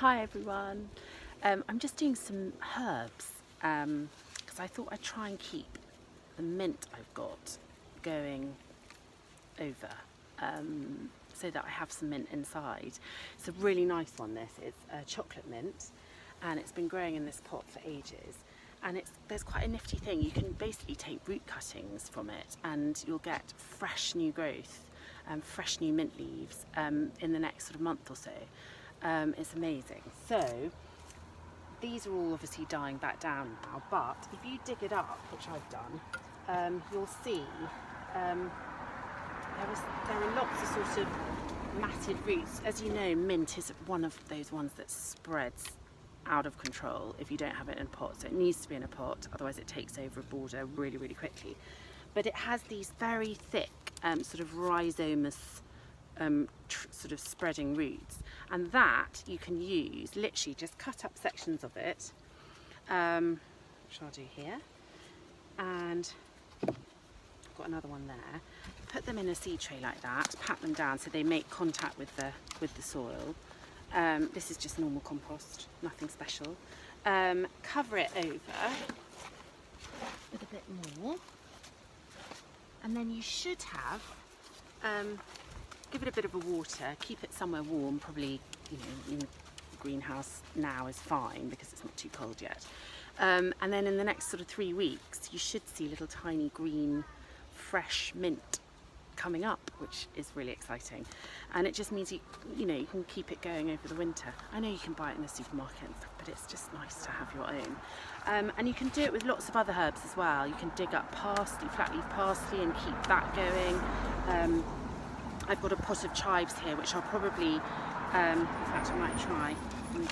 Hi everyone. I'm just doing some herbs because I thought I'd try and keep the mint I've got going over so that I have some mint inside. It's a really nice one, this. It's a chocolate mint and it's been growing in this pot for ages. And there's quite a nifty thing. You can basically take root cuttings from it and you'll get fresh new growth, fresh new mint leaves in the next sort of month or so. It's amazing. So these are all obviously dying back down now, but if you dig it up, which I've done, you'll see there are lots of sort of matted roots. As you know, mint is one of those ones that spreads out of control if you don't have it in a pot, so it needs to be in a pot, otherwise it takes over a border really, really quickly. But it has these very thick sort of rhizomous sort of spreading roots, and that you can use, literally just cut up sections of it, which I'll do here, and I've got another one there. Put them in a seed tray like that, pat them down so they make contact with the soil. This is just normal compost, nothing special. Cover it over with a bit more, and then you should have, give it a bit of a water, keep it somewhere warm, probably, you know, in the greenhouse now is fine because it's not too cold yet. And then in the next sort of 3 weeks, you should see little tiny green, fresh mint coming up, which is really exciting. And it just means you know, you can keep it going over the winter. I know you can buy it in the supermarket and stuff, but it's just nice to have your own. And you can do it with lots of other herbs as well. You can dig up parsley, flat leaf parsley, and keep that going. I've got a pot of chives here, which I'll probably, in fact I might try and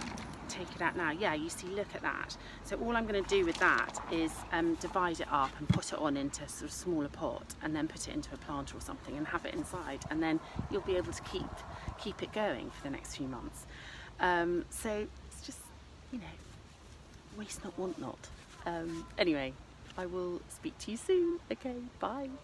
take it out now. Yeah, you see, look at that. So all I'm going to do with that is divide it up and put it on into a sort of smaller pot, and then put it into a plant or something and have it inside, and then you'll be able to keep it going for the next few months. So it's just, you know, waste not, want not. Anyway, I will speak to you soon. Okay, bye.